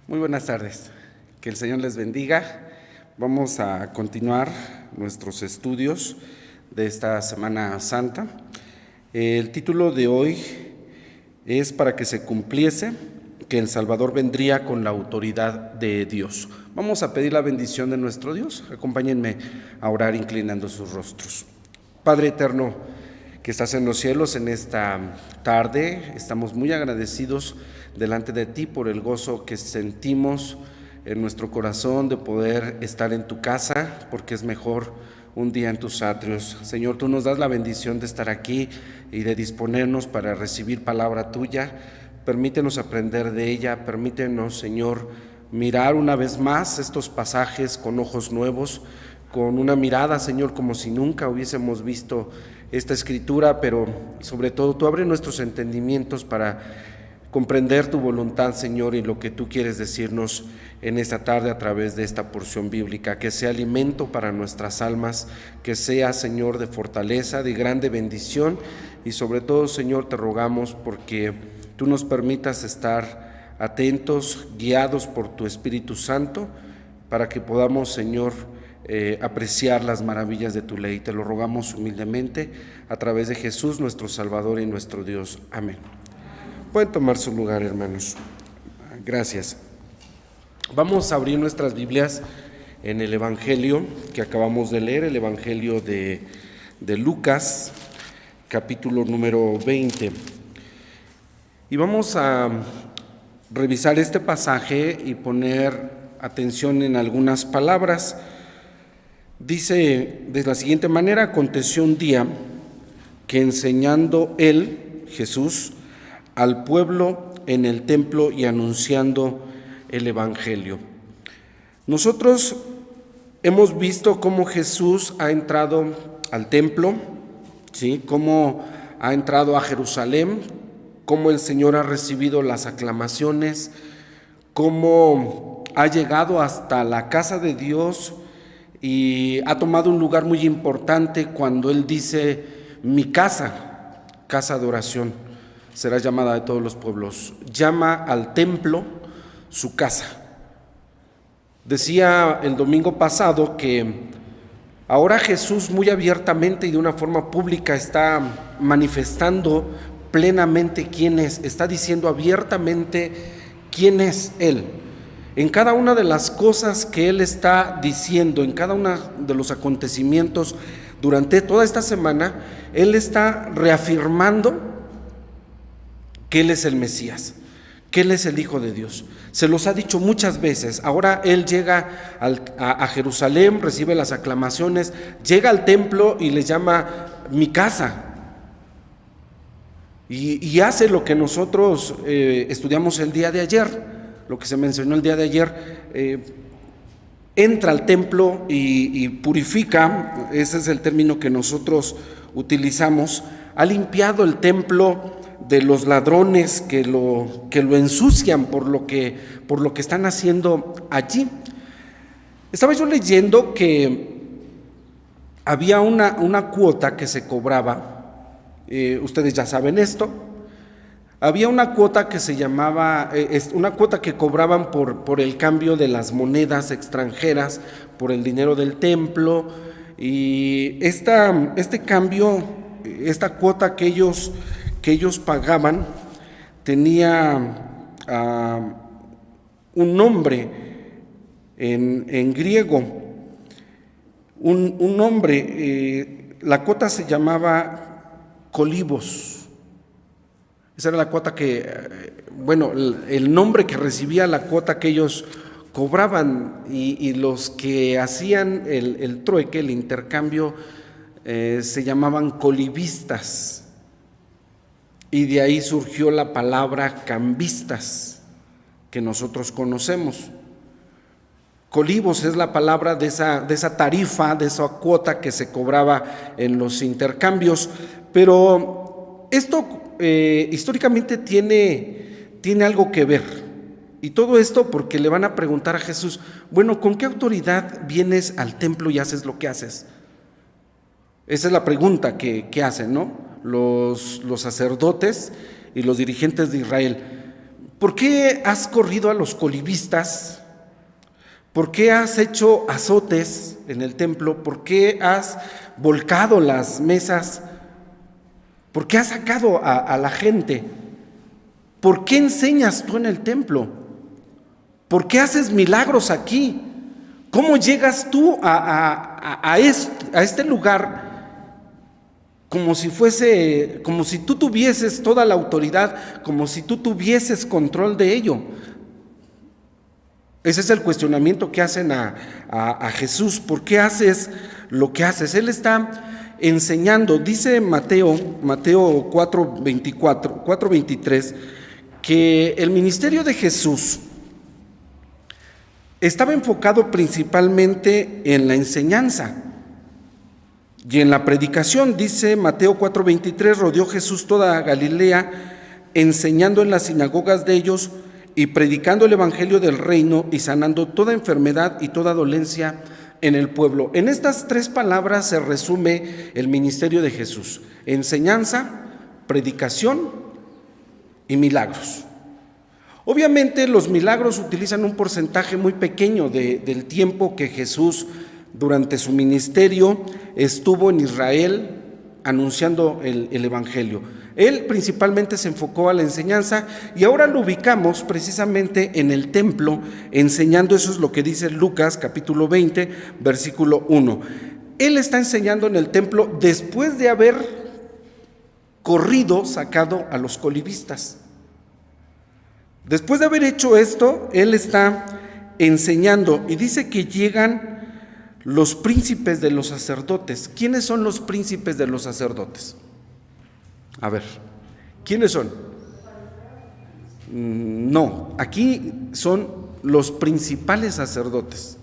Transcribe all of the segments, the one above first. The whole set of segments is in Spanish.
Muy buenas tardes, que el Señor les bendiga. Vamos a continuar nuestros estudios de esta Semana Santa. El título de hoy es para que se cumpliese que el Salvador vendría con la autoridad de Dios. Vamos a pedir la bendición de nuestro Dios. Acompáñenme a orar inclinando sus rostros. Padre eterno, que estás en los cielos, en esta tarde estamos muy agradecidos delante de ti por el gozo que sentimos en nuestro corazón de poder estar en tu casa, porque es mejor un día en tus atrios. Señor, tú nos das la bendición de estar aquí y de disponernos para recibir palabra tuya. Permítenos aprender de ella, permítenos, Señor, mirar una vez más estos pasajes con ojos nuevos, con una mirada, Señor, como si nunca hubiésemos visto esta escritura, pero sobre todo tú abre nuestros entendimientos para comprender tu voluntad, Señor, y lo que tú quieres decirnos en esta tarde a través de esta porción bíblica, que sea alimento para nuestras almas, que sea, Señor, de fortaleza, de grande bendición, y sobre todo, Señor, te rogamos porque tú nos permitas estar atentos, guiados por tu Espíritu Santo, para que podamos, Señor, apreciar las maravillas de tu ley. Te lo rogamos humildemente a través de Jesús, nuestro Salvador y nuestro Dios. Amén. Pueden tomar su lugar, hermanos. Gracias. Vamos a abrir nuestras Biblias en el Evangelio que acabamos de leer, el Evangelio de Lucas, capítulo número 20. Y vamos a revisar este pasaje y poner atención en algunas palabras. Dice de la siguiente manera: aconteció un día que enseñando él, Jesús, al pueblo en el templo y anunciando el Evangelio. Nosotros hemos visto cómo Jesús ha entrado al templo, ¿sí? Cómo ha entrado a Jerusalén, cómo el Señor ha recibido las aclamaciones, cómo ha llegado hasta la casa de Dios y ha tomado un lugar muy importante cuando Él dice: mi casa, casa de oración, será llamada de todos los pueblos. Llama al templo su casa. Decía el domingo pasado que ahora Jesús muy abiertamente y de una forma pública está manifestando plenamente quién es, está diciendo abiertamente quién es Él. En cada una de las cosas que Él está diciendo, en cada uno de los acontecimientos durante toda esta semana, Él está reafirmando que Él es el Mesías, que Él es el Hijo de Dios. Se los ha dicho muchas veces. Ahora Él llega a Jerusalén, recibe las aclamaciones, llega al templo y le llama mi casa. Y hace lo que nosotros estudiamos el día de ayer, lo que se mencionó el día de ayer. Entra al templo y purifica, ese es el término que nosotros utilizamos. Ha limpiado el templo de los ladrones que lo ensucian por lo que están haciendo allí. Estaba yo leyendo que había una cuota que se cobraba, ustedes ya saben esto. Había una cuota que se llamaba, una cuota que cobraban por el cambio de las monedas extranjeras, por el dinero del templo, y este cambio, esta cuota que ellos pagaban, tenía un nombre en griego, un nombre, la cuota se llamaba colibos. Esa era la cuota el nombre que recibía la cuota que ellos cobraban, y los que hacían el trueque, el intercambio, se llamaban colibistas. Y de ahí surgió la palabra cambistas, que nosotros conocemos. Colibos es la palabra de esa tarifa, de esa cuota que se cobraba en los intercambios. Pero esto históricamente tiene algo que ver. Y todo esto porque le van a preguntar a Jesús: bueno, ¿con qué autoridad vienes al templo y haces lo que haces? Esa es la pregunta que hacen, ¿no? Los sacerdotes y los dirigentes de Israel. ¿Por qué has corrido a los colibistas? ¿Por qué has hecho azotes en el templo? ¿Por qué has volcado las mesas? ¿Por qué has sacado a la gente? ¿Por qué enseñas tú en el templo? ¿Por qué haces milagros aquí? ¿Cómo llegas tú a este lugar como si tú tuvieses toda la autoridad, como si tú tuvieses control de ello? Ese es el cuestionamiento que hacen a Jesús. ¿Por qué haces lo que haces? Él está enseñando, dice Mateo 4:23, que el ministerio de Jesús estaba enfocado principalmente en la enseñanza y en la predicación. Dice Mateo 4:23, rodeó Jesús toda Galilea, enseñando en las sinagogas de ellos y predicando el evangelio del reino y sanando toda enfermedad y toda dolencia en el pueblo. En estas tres palabras se resume el ministerio de Jesús: enseñanza, predicación y milagros. Obviamente los milagros utilizan un porcentaje muy pequeño del tiempo que Jesús durante su ministerio estuvo en Israel anunciando el evangelio. Él principalmente se enfocó a la enseñanza y ahora lo ubicamos precisamente en el templo enseñando. Eso es lo que dice Lucas capítulo 20, versículo 1. Él está enseñando en el templo después de haber sacado a los colibistas. Después de haber hecho esto, él está enseñando y dice que llegan los príncipes de los sacerdotes. ¿Quiénes son los príncipes de los sacerdotes? A ver, ¿quiénes son? No, aquí son los principales sacerdotes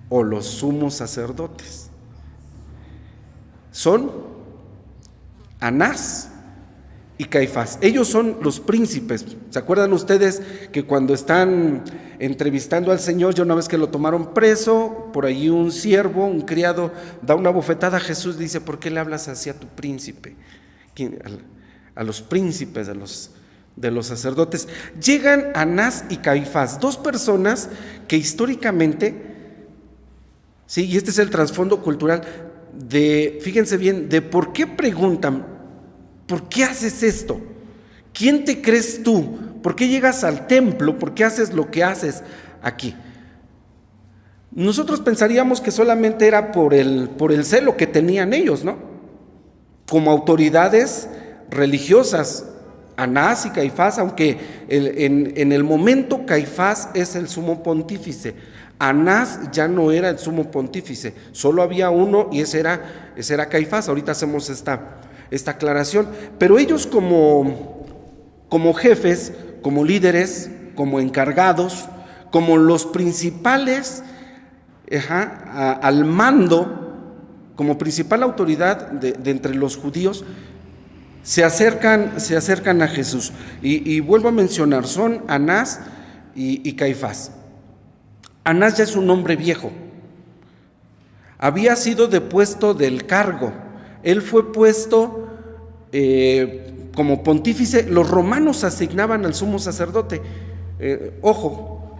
o los sumos sacerdotes. Son Anás y Caifás. Ellos son los príncipes. ¿Se acuerdan ustedes que cuando están entrevistando al Señor, ya una vez que lo tomaron preso, por allí un siervo, un criado, da una bofetada a Jesús, dice: ¿por qué le hablas así a tu príncipe? A los príncipes de los sacerdotes. Llegan Anás y Caifás, dos personas que históricamente, sí, y este es el trasfondo cultural fíjense bien, de por qué preguntan: ¿por qué haces esto? ¿Quién te crees tú? ¿Por qué llegas al templo? ¿Por qué haces lo que haces aquí? Nosotros pensaríamos que solamente era por el celo que tenían ellos, ¿no? Como autoridades religiosas, Anás y Caifás, aunque en el momento Caifás es el sumo pontífice, Anás ya no era el sumo pontífice, solo había uno y ese era Caifás. Ahorita hacemos esta aclaración, pero ellos como jefes, como líderes, como encargados, como los principales al mando, como principal autoridad de entre los judíos, se acercan a Jesús. Y vuelvo a mencionar, son Anás y Caifás. Anás ya es un hombre viejo, había sido depuesto del cargo. Él fue puesto como pontífice. Los romanos asignaban al sumo sacerdote.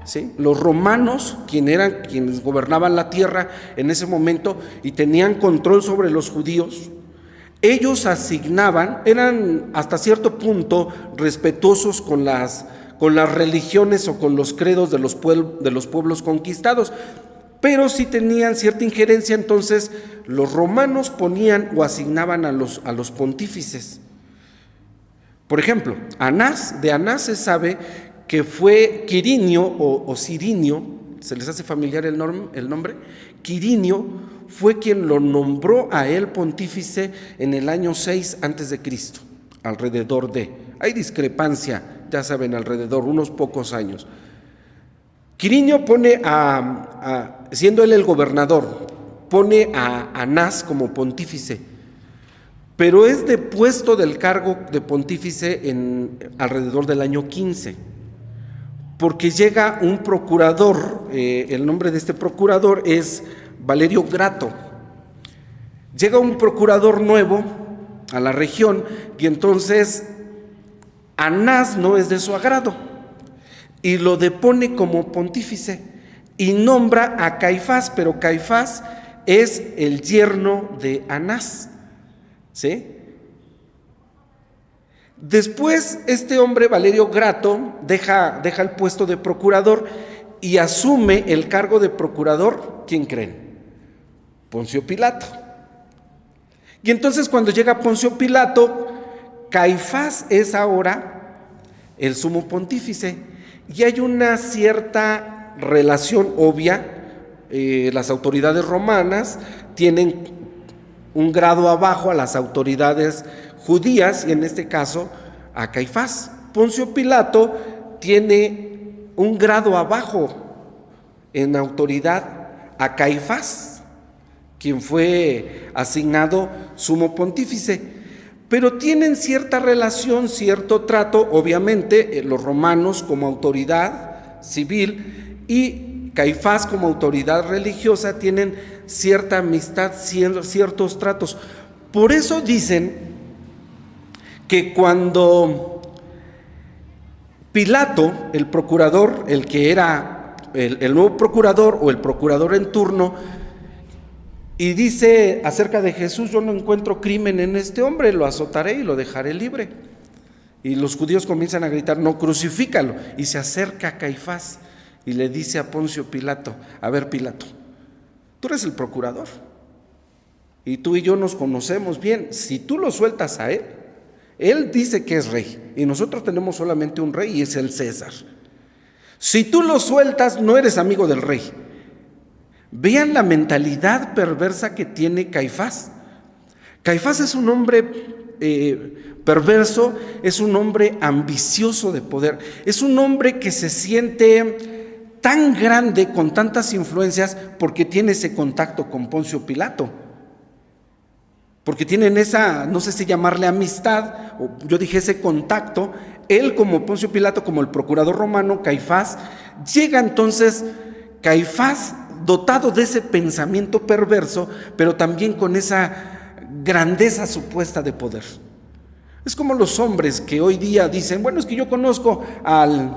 ¿Sí? Los romanos, quienes gobernaban la tierra en ese momento y tenían control sobre los judíos, ellos asignaban, eran hasta cierto punto respetuosos con las religiones o con los credos de los pueblos conquistados, pero sí tenían cierta injerencia. Entonces los romanos ponían o asignaban a los pontífices. Por ejemplo, de Anás se sabe que fue Quirinio o Cirinio, se les hace familiar el nombre. Quirinio fue quien lo nombró a él pontífice en el año 6 a.C., alrededor de. Hay discrepancia, ya saben, alrededor, unos pocos años. Quirinio pone siendo él el gobernador, pone a Anás como pontífice, pero es depuesto del cargo de pontífice alrededor del año 15. Porque llega un procurador, el nombre de este procurador es Valerio Grato. Llega un procurador nuevo a la región y entonces Anás no es de su agrado y lo depone como pontífice y nombra a Caifás, pero Caifás es el yerno de Anás, ¿sí? Después este hombre, Valerio Grato, deja el puesto de procurador y asume el cargo de procurador, ¿quién creen? Poncio Pilato. Y entonces cuando llega Poncio Pilato, Caifás es ahora el sumo pontífice y hay una cierta relación obvia. Las autoridades romanas tienen un grado abajo a las autoridades judías y en este caso a Caifás. Poncio Pilato tiene un grado abajo en autoridad a Caifás, quien fue asignado sumo pontífice, pero tienen cierta relación, cierto trato, obviamente los romanos como autoridad civil y Caifás como autoridad religiosa tienen cierta amistad, ciertos tratos. Por eso dicen que cuando Pilato, el procurador, el que era el nuevo procurador o el procurador en turno, y dice acerca de Jesús: yo no encuentro crimen en este hombre, lo azotaré y lo dejaré libre. Y los judíos comienzan a gritar: no, crucifícalo. Y se acerca a Caifás y le dice a Poncio Pilato: a ver, Pilato, tú eres el procurador y tú y yo nos conocemos bien. Si tú lo sueltas a él, él dice que es rey y nosotros tenemos solamente un rey y es el César. Si tú lo sueltas, no eres amigo del rey. Vean la mentalidad perversa que tiene Caifás. Caifás es un hombre perverso, es un hombre ambicioso de poder, es un hombre que se siente tan grande con tantas influencias porque tiene ese contacto con Poncio Pilato, porque tienen esa, no sé si llamarle amistad, o yo dije ese contacto. Él como Poncio Pilato, como el procurador romano, Caifás, llega entonces Caifás dotado de ese pensamiento perverso, pero también con esa grandeza supuesta de poder. Es como los hombres que hoy día dicen: bueno, es que yo conozco al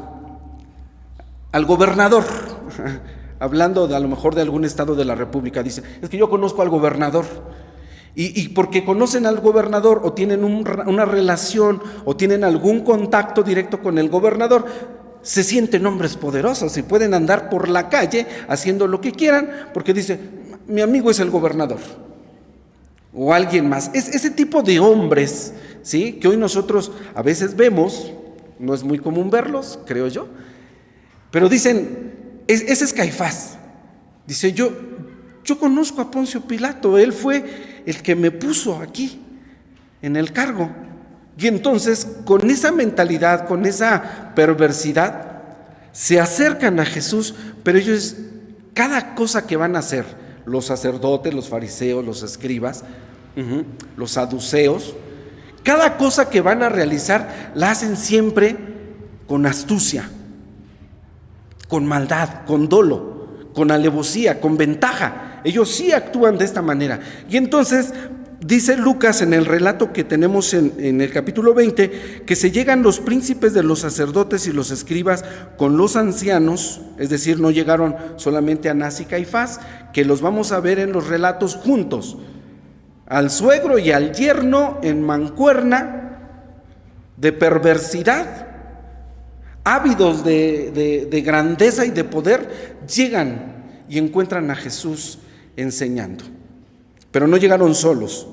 gobernador, hablando a lo mejor de algún estado de la república, dice: es que yo conozco al gobernador. Y porque conocen al gobernador o tienen una relación o tienen algún contacto directo con el gobernador, se sienten hombres poderosos y pueden andar por la calle haciendo lo que quieran porque dice: mi amigo es el gobernador o alguien más. Es ese tipo de hombres, ¿sí?, que hoy nosotros a veces vemos. No es muy común verlos, creo yo, pero dicen: ese es Caifás. Dice: yo conozco a Poncio Pilato, él fue el que me puso aquí en el cargo. Y entonces, con esa mentalidad, con esa perversidad, se acercan a Jesús, pero ellos, cada cosa que van a hacer, los sacerdotes, los fariseos, los escribas, los saduceos, cada cosa que van a realizar, la hacen siempre con astucia, con maldad, con dolo, con alevosía, con ventaja. Ellos sí actúan de esta manera. Y entonces dice Lucas en el relato que tenemos en el capítulo 20, que se llegan los príncipes de los sacerdotes y los escribas con los ancianos, es decir, no llegaron solamente Anás y Caifás, que los vamos a ver en los relatos juntos, al suegro y al yerno en mancuerna de perversidad, ávidos de grandeza y de poder, llegan y encuentran a Jesús enseñando. Pero no llegaron solos.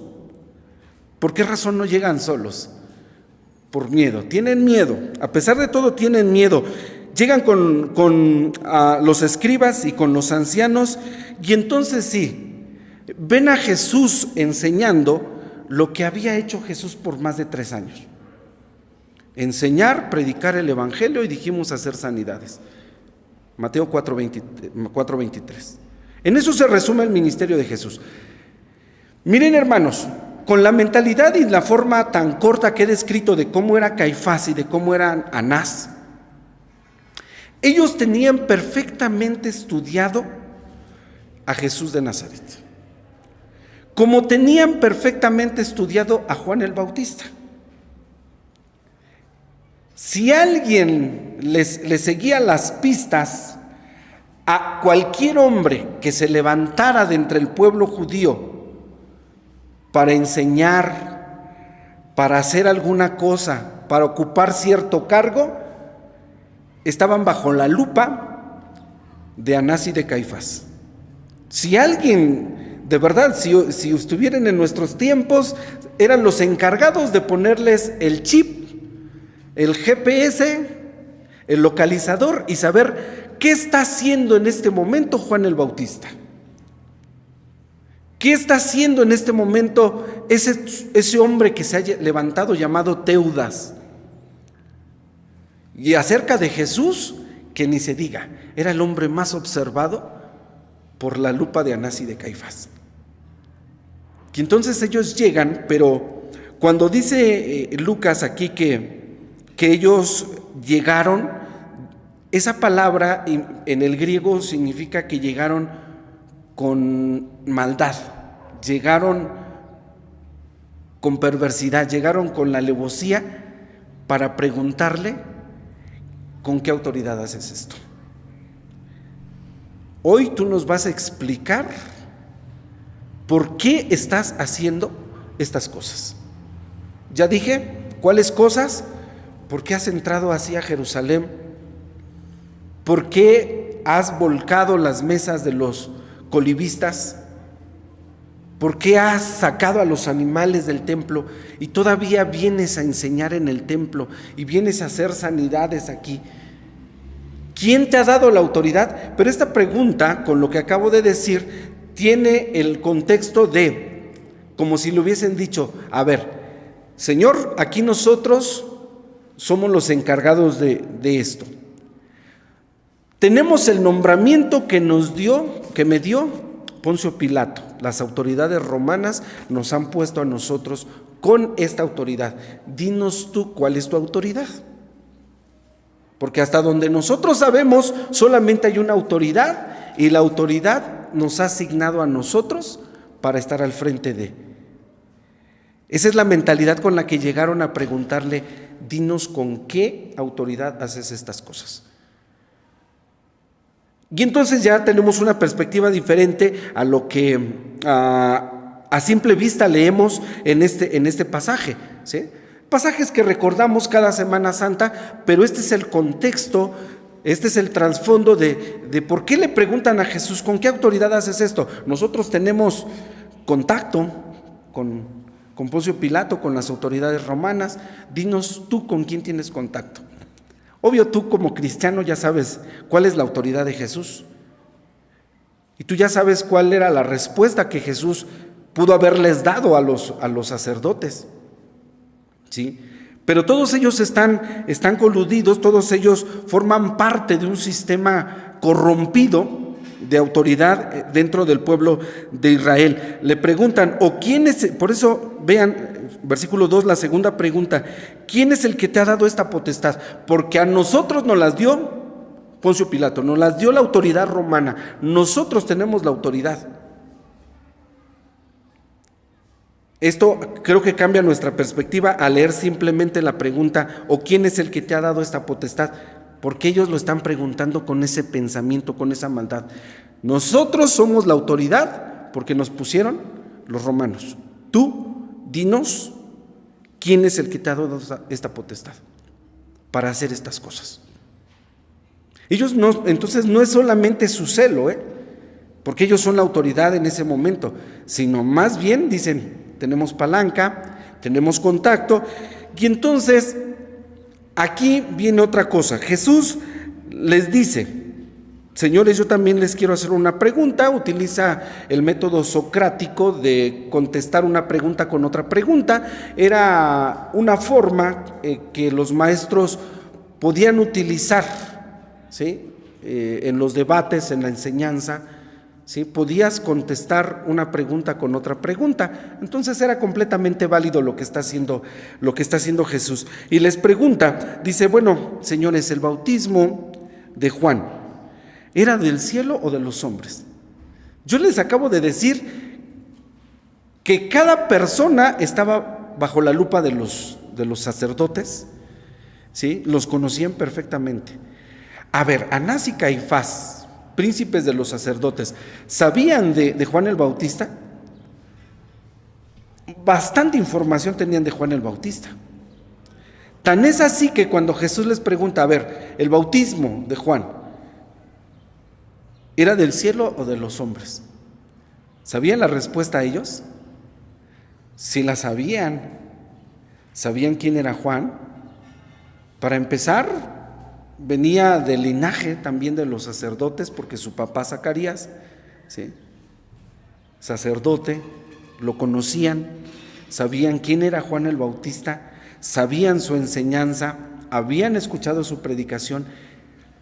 ¿Por qué razón no llegan solos? Por miedo. Tienen miedo. A pesar de todo, tienen miedo. Llegan con los escribas y con los ancianos, y entonces sí, ven a Jesús enseñando lo que había hecho Jesús por más de 3 años. Enseñar, predicar el evangelio y dijimos hacer sanidades. Mateo 4:23. En eso se resume el ministerio de Jesús. Miren, hermanos, con la mentalidad y la forma tan corta que he descrito de cómo era Caifás y de cómo era Anás, ellos tenían perfectamente estudiado a Jesús de Nazaret, como tenían perfectamente estudiado a Juan el Bautista. Si alguien les seguía las pistas a cualquier hombre que se levantara de entre el pueblo judío para enseñar, para hacer alguna cosa, para ocupar cierto cargo, estaban bajo la lupa de Anás y de Caifás. Si alguien, de verdad, si estuvieran en nuestros tiempos, eran los encargados de ponerles el chip, el GPS, el localizador y saber qué está haciendo en este momento Juan el Bautista. ¿Qué está haciendo en este momento ese hombre que se ha levantado llamado Teudas? Y acerca de Jesús, que ni se diga, era el hombre más observado por la lupa de Anás y de Caifás. Y entonces ellos llegan, pero cuando dice Lucas aquí que ellos llegaron, esa palabra en el griego significa que llegaron con maldad, llegaron con perversidad, llegaron con la alevosía para preguntarle: ¿con qué autoridad haces esto? Hoy tú nos vas a explicar por qué estás haciendo estas cosas. Ya dije, ¿cuáles cosas? ¿Por qué has entrado así a Jerusalén? ¿Por qué has volcado las mesas de los colibistas? ¿Por qué has sacado a los animales del templo y todavía vienes a enseñar en el templo y vienes a hacer sanidades aquí? ¿Quién te ha dado la autoridad? Pero esta pregunta, con lo que acabo de decir, tiene el contexto de, como si le hubiesen dicho: a ver, Señor, aquí nosotros somos los encargados de esto. Tenemos el nombramiento que me dio Poncio Pilato. Las autoridades romanas nos han puesto a nosotros con esta autoridad. Dinos tú, ¿cuál es tu autoridad? Porque hasta donde nosotros sabemos, solamente hay una autoridad, y la autoridad nos ha asignado a nosotros para estar al frente de. Esa es la mentalidad con la que llegaron a preguntarle: dinos con qué autoridad haces estas cosas. Y entonces ya tenemos una perspectiva diferente a lo que a simple vista leemos en este pasaje, ¿sí? Pasajes que recordamos cada Semana Santa, pero este es el contexto, este es el trasfondo de por qué le preguntan a Jesús: ¿con qué autoridad haces esto? Nosotros tenemos contacto con Poncio Pilato, con las autoridades romanas. Dinos tú con quién tienes contacto. Obvio, tú como cristiano ya sabes cuál es la autoridad de Jesús. Y tú ya sabes cuál era la respuesta que Jesús pudo haberles dado a los sacerdotes. ¿Sí? Pero todos ellos están coludidos, todos ellos forman parte de un sistema corrompido de autoridad dentro del pueblo de Israel. Le preguntan: ¿o quién es? Por eso vean, versículo 2, la segunda pregunta: ¿quién es el que te ha dado esta potestad? Porque a nosotros nos las dio Poncio Pilato, nos las dio la autoridad romana, nosotros tenemos la autoridad. Esto creo que cambia nuestra perspectiva al leer simplemente la pregunta: ¿o quién es el que te ha dado esta potestad? Porque ellos lo están preguntando con ese pensamiento, con esa maldad. Nosotros somos la autoridad porque nos pusieron los romanos. Tú, dinos, ¿quién es el que te ha dado esta potestad para hacer estas cosas? Ellos no, entonces no es solamente su celo, porque ellos son la autoridad en ese momento, sino más bien dicen: tenemos palanca, tenemos contacto. Y entonces aquí viene otra cosa. Jesús les dice: señores, yo también les quiero hacer una pregunta. Utiliza el método socrático de contestar una pregunta con otra pregunta. Era una forma que los maestros podían utilizar, ¿sí? En los debates, en la enseñanza, ¿sí? Podías contestar una pregunta con otra pregunta. Entonces era completamente válido lo que está haciendo Jesús. Y les pregunta, dice: bueno, señores, el bautismo de Juan, ¿era del cielo o de los hombres? Yo les acabo de decir que cada persona estaba bajo la lupa de los sacerdotes, ¿sí? Los conocían perfectamente. A ver, Anás y Caifás, príncipes de los sacerdotes, ¿sabían de Juan el Bautista? Bastante información tenían de Juan el Bautista. Tan es así que cuando Jesús les pregunta, a ver, el bautismo de Juan, ¿era del cielo o de los hombres? ¿Sabían la respuesta a ellos? Sí la sabían. ¿Sabían quién era Juan? Para empezar, venía del linaje también de los sacerdotes, porque su papá Zacarías, ¿sí?, sacerdote, lo conocían, sabían quién era Juan el Bautista, sabían su enseñanza, habían escuchado su predicación,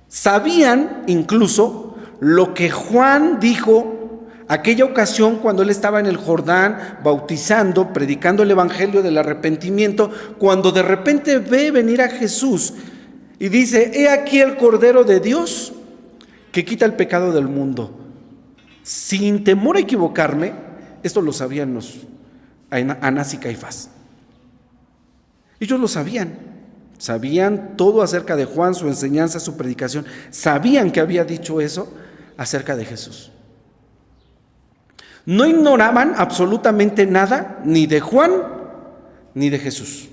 sabían incluso lo que Juan dijo aquella ocasión cuando él estaba en el Jordán bautizando, predicando el evangelio del arrepentimiento, cuando de repente ve venir a Jesús y dice: he aquí el Cordero de Dios que quita el pecado del mundo. Sin temor a equivocarme, esto lo sabían Anás y Caifás. Ellos lo sabían todo acerca de Juan, su enseñanza, su predicación, sabían que había dicho eso acerca de Jesús. No ignoraban absolutamente nada, ni de Juan, ni de Jesús.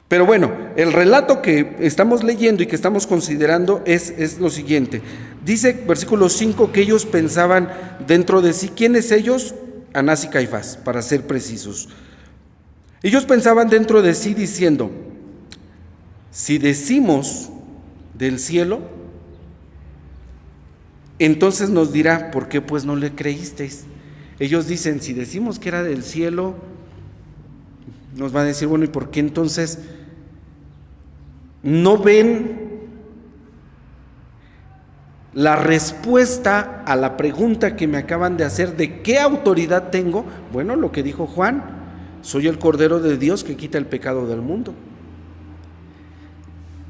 Pero bueno, el relato que estamos leyendo y que estamos considerando es lo siguiente. Dice, versículo 5, que ellos pensaban dentro de sí. ¿Quiénes ellos? Anás y Caifás, para ser precisos. Ellos pensaban dentro de sí diciendo: si decimos del cielo, entonces nos dirá: ¿por qué pues no le creísteis? Ellos dicen: si decimos que era del cielo, nos va a decir: bueno, ¿y por qué entonces no ven la respuesta a la pregunta que me acaban de hacer de qué autoridad tengo? Bueno, lo que dijo Juan: soy el Cordero de Dios que quita el pecado del mundo.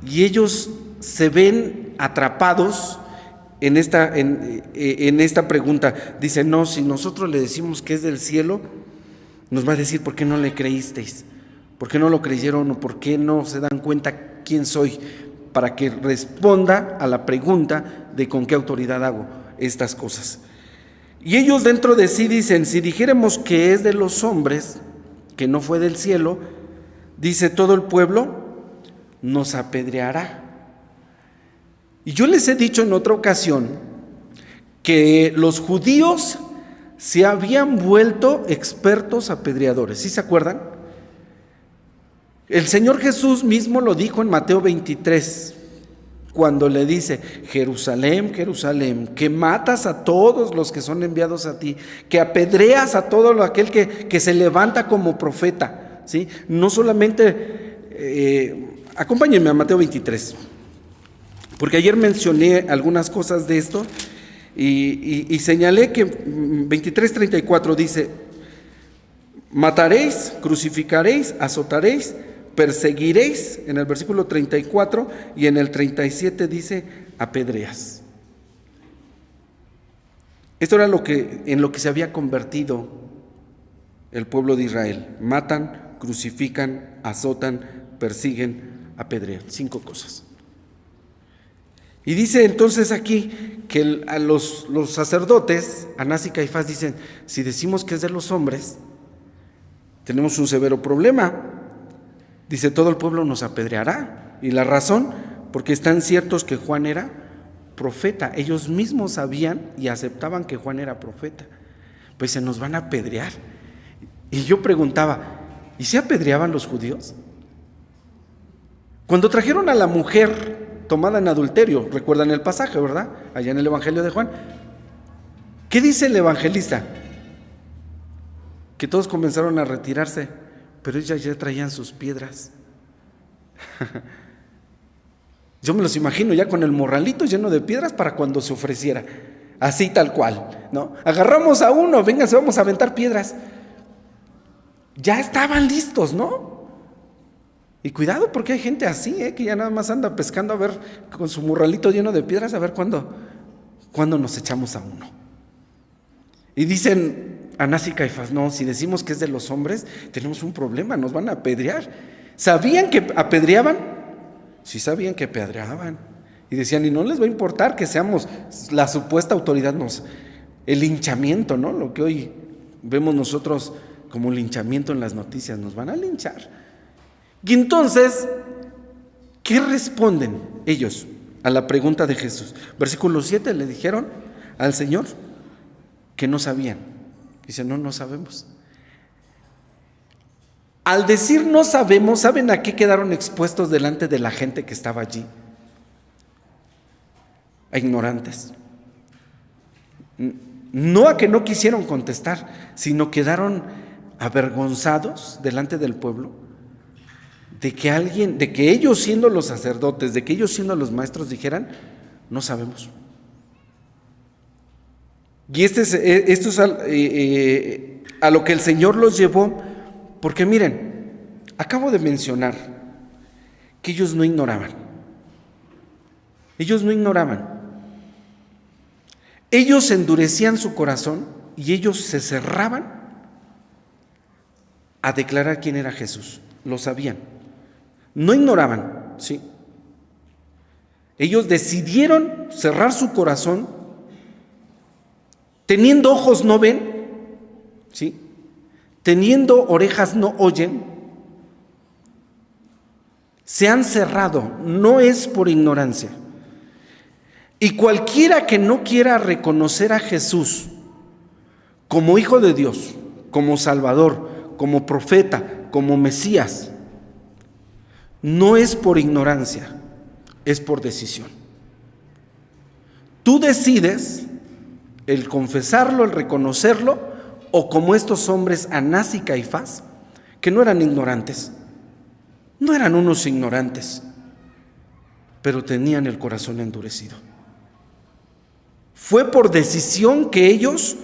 Y ellos se ven atrapados en esta pregunta. Dicen: no, si nosotros le decimos que es del cielo, nos va a decir: ¿por qué no le creísteis? ¿Por qué no lo creyeron? ¿O por qué no se dan cuenta quién soy? Para que responda a la pregunta de con qué autoridad hago estas cosas. Y ellos dentro de sí dicen: si dijéramos que es de los hombres, que no fue del cielo, dice, todo el pueblo nos apedreará. Y yo les he dicho en otra ocasión que los judíos se habían vuelto expertos apedreadores. ¿Sí se acuerdan? El Señor Jesús mismo lo dijo en Mateo 23, cuando le dice: Jerusalén, Jerusalén, que matas a todos los que son enviados a ti, que apedreas a todo aquel que se levanta como profeta, ¿sí? No solamente, acompáñenme a Mateo 23, porque ayer mencioné algunas cosas de esto y señalé que 23:34 dice: mataréis, crucificaréis, azotaréis, perseguiréis, en el versículo 34, y en el 37 dice: apedreas. Esto era en lo que se había convertido el pueblo de Israel: matan, crucifican, azotan, persiguen, apedrean. 5 cosas. Y dice entonces aquí que a los sacerdotes, Anás y Caifás, dicen: si decimos que es de los hombres, tenemos un severo problema. Dice: todo el pueblo nos apedreará. Y la razón, porque están ciertos que Juan era profeta. Ellos mismos sabían y aceptaban que Juan era profeta. Pues se nos van a apedrear. Y yo preguntaba: ¿y se apedreaban los judíos? Cuando trajeron a la mujer tomada en adulterio, recuerdan el pasaje, ¿verdad? Allá en el Evangelio de Juan. ¿Qué dice el evangelista? Que todos comenzaron a retirarse, pero ellas ya traían sus piedras. Yo me los imagino ya con el morralito lleno de piedras para cuando se ofreciera, así tal cual, ¿no? Agarramos a uno, vénganse, vamos a aventar piedras. Ya estaban listos, ¿no? Y cuidado, porque hay gente así, que ya nada más anda pescando a ver, con su morralito lleno de piedras, a ver cuándo nos echamos a uno. Y dicen Anás y Caifás: no, si decimos que es de los hombres, tenemos un problema, nos van a apedrear. ¿Sabían que apedreaban? Sí sabían que apedreaban. Y decían, y no les va a importar que seamos la supuesta autoridad, el linchamiento, ¿no? Lo que hoy vemos nosotros como linchamiento en las noticias, nos van a linchar. Y entonces, ¿qué responden ellos a la pregunta de Jesús? Versículo 7, le dijeron al Señor que no sabían. Dice, no sabemos. Al decir no sabemos, ¿saben a qué quedaron expuestos delante de la gente que estaba allí? A ignorantes. No a que no quisieron contestar, sino quedaron avergonzados delante del pueblo de que ellos siendo los sacerdotes, de que ellos siendo los maestros dijeran, no sabemos. Y esto es a lo que el Señor los llevó, porque miren, acabo de mencionar que ellos no ignoraban. Ellos no ignoraban. Ellos endurecían su corazón y ellos se cerraban a declarar quién era Jesús. Lo sabían. No ignoraban, ¿sí? Ellos decidieron cerrar su corazón. Teniendo ojos no ven, ¿sí? Teniendo orejas no oyen. Se han cerrado, no es por ignorancia. Y cualquiera que no quiera reconocer a Jesús como Hijo de Dios, como Salvador, como profeta, como Mesías, no es por ignorancia, es por decisión. Tú decides el confesarlo, el reconocerlo, o como estos hombres Anás y Caifás, que no eran ignorantes, no eran unos ignorantes, pero tenían el corazón endurecido. Fue por decisión que ellos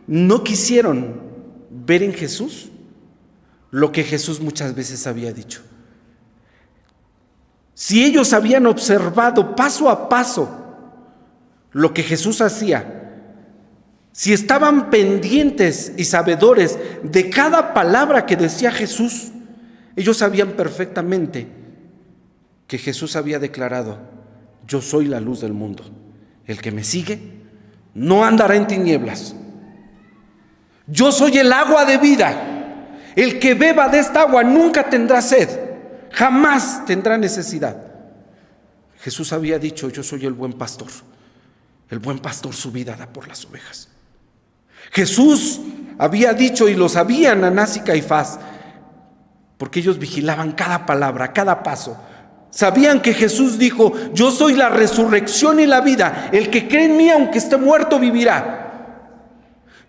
no quisieron ver en Jesús lo que Jesús muchas veces había dicho. Si ellos habían observado paso a paso lo que Jesús hacía, si estaban pendientes y sabedores de cada palabra que decía Jesús, ellos sabían perfectamente que Jesús había declarado: yo soy la luz del mundo. El que me sigue no andará en tinieblas. Yo soy el agua de vida. El que beba de esta agua nunca tendrá sed, jamás tendrá necesidad. Jesús había dicho: yo soy el buen pastor. El buen pastor su vida da por las ovejas. Jesús había dicho, y lo sabían Anás y Caifás, porque ellos vigilaban cada palabra, cada paso. Sabían que Jesús dijo: yo soy la resurrección y la vida. El que cree en mí, aunque esté muerto, vivirá.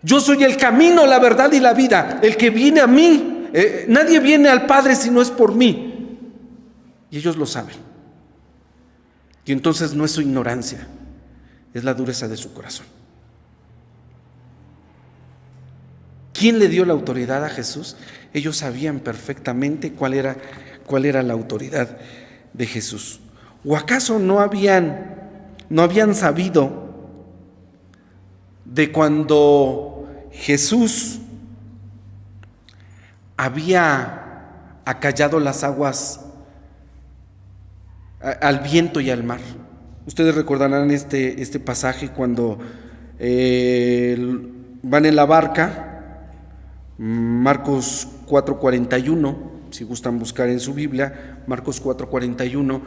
Yo soy el camino, la verdad y la vida. El que viene a mí, nadie viene al Padre si no es por mí. Y ellos lo saben. Y entonces no es su ignorancia, es la dureza de su corazón. ¿Quién le dio la autoridad a Jesús? Ellos sabían perfectamente cuál era la autoridad de Jesús. ¿O acaso no habían sabido de cuando Jesús había acallado las aguas al viento y al mar? Ustedes recordarán este pasaje cuando van en la barca, Marcos 4:41, si gustan buscar en su Biblia, Marcos 4:41,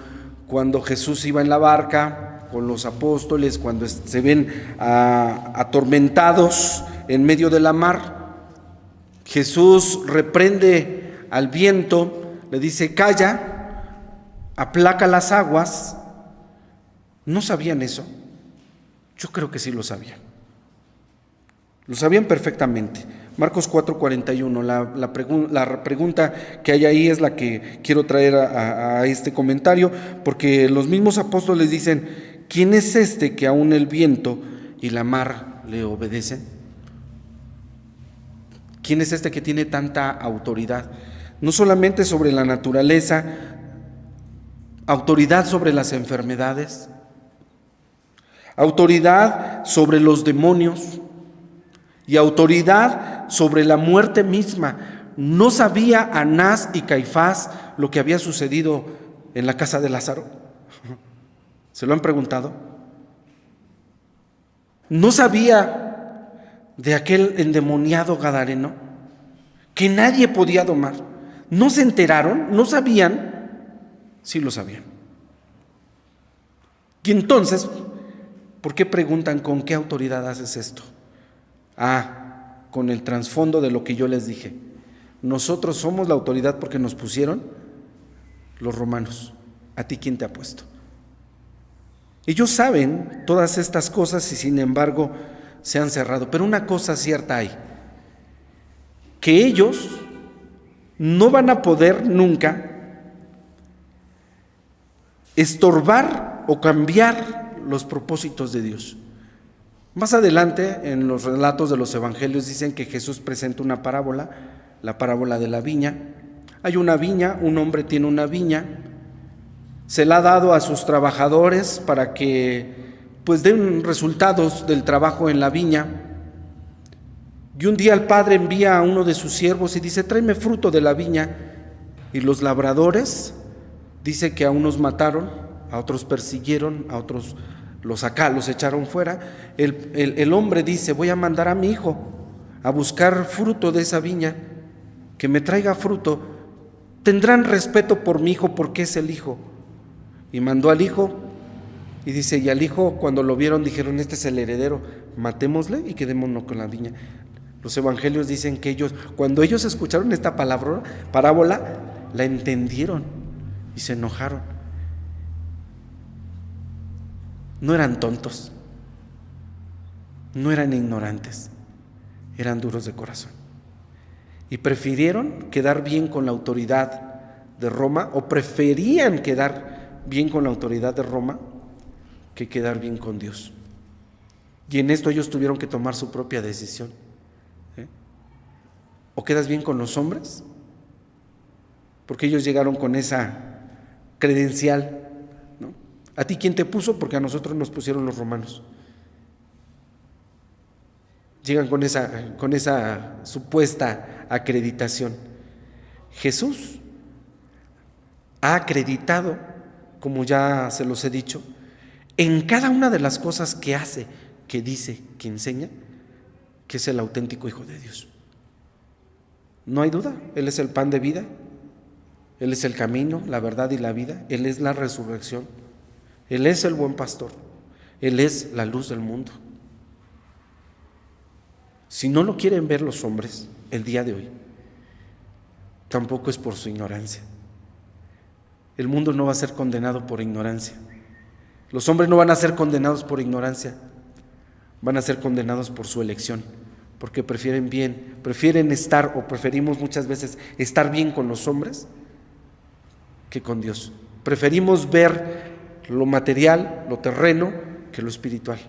cuando Jesús iba en la barca con los apóstoles, cuando se ven atormentados en medio de la mar, Jesús reprende al viento, le dice: calla, aplaca las aguas. ¿No sabían eso? Yo creo que sí lo sabían. Lo sabían perfectamente. Marcos 4:41, la pregunta que hay ahí es la que quiero traer a este comentario, porque los mismos apóstoles dicen: ¿quién es este que aún el viento y la mar le obedecen? ¿Quién es este que tiene tanta autoridad? No solamente sobre la naturaleza, autoridad sobre las enfermedades, autoridad sobre los demonios y autoridad sobre la muerte misma. ¿No sabía Anás y Caifás lo que había sucedido en la casa de Lázaro? ¿Se lo han preguntado? ¿No sabía de aquel endemoniado gadareno que nadie podía domar? ¿No se enteraron? ¿No sabían? Sí lo sabían. Y entonces, ¿por qué preguntan con qué autoridad haces esto? Con el trasfondo de lo que yo les dije. Nosotros somos la autoridad porque nos pusieron los romanos. ¿A ti quién te ha puesto? Ellos saben todas estas cosas y sin embargo se han cerrado. Pero una cosa cierta hay, que ellos no van a poder nunca estorbar o cambiar los propósitos de Dios. Más adelante, en los relatos de los evangelios, dicen que Jesús presenta una parábola, la parábola de la viña. Hay una viña, un hombre tiene una viña, se la ha dado a sus trabajadores para que pues den resultados del trabajo en la viña. Y un día el padre envía a uno de sus siervos y dice: tráeme fruto de la viña. Y los labradores, dice que a unos mataron, a otros persiguieron, a otros los echaron fuera. El hombre dice: voy a mandar a mi hijo a buscar fruto de esa viña, que me traiga fruto. Tendrán respeto por mi hijo porque es el hijo. Y mandó al hijo, y dice, y al hijo cuando lo vieron dijeron: este es el heredero, matémosle y quedémonos con la viña. Los evangelios dicen que cuando ellos escucharon esta parábola, la entendieron y se enojaron. No eran tontos, no eran ignorantes, eran duros de corazón. Y prefirieron quedar bien con la autoridad de Roma, o preferían quedar bien con la autoridad de Roma que quedar bien con Dios. Y en esto ellos tuvieron que tomar su propia decisión. ¿O quedas bien con los hombres? Porque ellos llegaron con esa credencial, ¿no? ¿A ti quién te puso? Porque a nosotros nos pusieron los romanos. Llegan con esa supuesta acreditación. Jesús ha acreditado, como ya se los he dicho, en cada una de las cosas que hace, que dice, que enseña, que es el auténtico Hijo de Dios. No hay duda, Él es el pan de vida, Él es el camino, la verdad y la vida, Él es la resurrección, Él es el buen pastor, Él es la luz del mundo. Si no lo quieren ver los hombres el día de hoy, tampoco es por su ignorancia. El mundo no va a ser condenado por ignorancia. Los hombres no van a ser condenados por ignorancia, van a ser condenados por su elección, porque prefieren estar, o preferimos muchas veces estar bien con los hombres que con Dios. Preferimos ver lo material, lo terreno, que lo espiritual.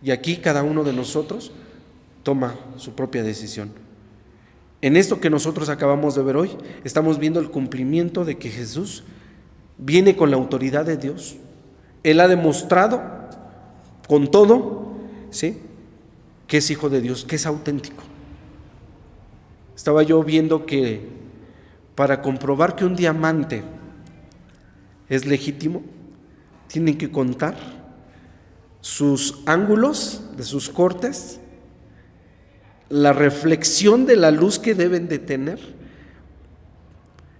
Y aquí cada uno de nosotros toma su propia decisión. En esto que nosotros acabamos de ver hoy, estamos viendo el cumplimiento de que Jesús viene con la autoridad de Dios. Él ha demostrado con todo, ¿sí?, que es hijo de Dios, que es auténtico. Estaba yo viendo que para comprobar que un diamante es legítimo, tienen que contar sus ángulos de sus cortes, la reflexión de la luz que deben de tener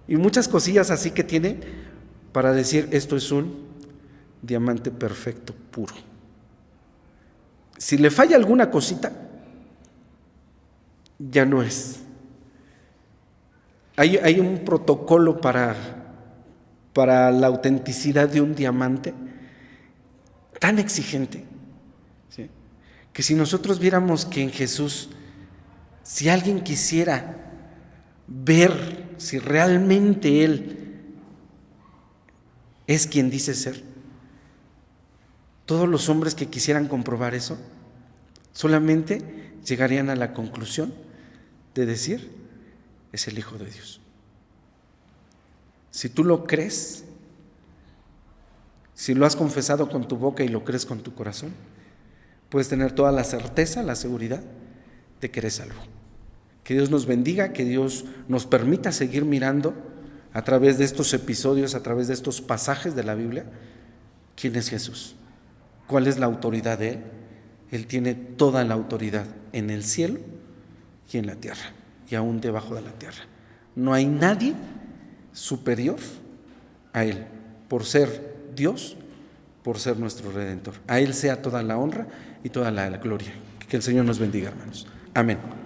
y muchas cosillas así que tiene para decir: esto es un diamante perfecto, puro. Si le falla alguna cosita, ya no es. Hay un protocolo para la autenticidad de un diamante tan exigente, ¿sí?, que si nosotros viéramos que en Jesús, si alguien quisiera ver si realmente Él es quien dice ser, todos los hombres que quisieran comprobar eso, solamente llegarían a la conclusión de decir: es el Hijo de Dios. Si tú lo crees, si lo has confesado con tu boca y lo crees con tu corazón, puedes tener toda la certeza, la seguridad de que eres salvo. Que Dios nos bendiga, que Dios nos permita seguir mirando a través de estos episodios, a través de estos pasajes de la Biblia, quién es Jesús, cuál es la autoridad de Él. Él tiene toda la autoridad en el cielo y en la tierra, y aún debajo de la tierra. No hay nadie superior a Él, por ser Dios, por ser nuestro Redentor. A Él sea toda la honra y toda la gloria. Que el Señor nos bendiga, hermanos. Amén.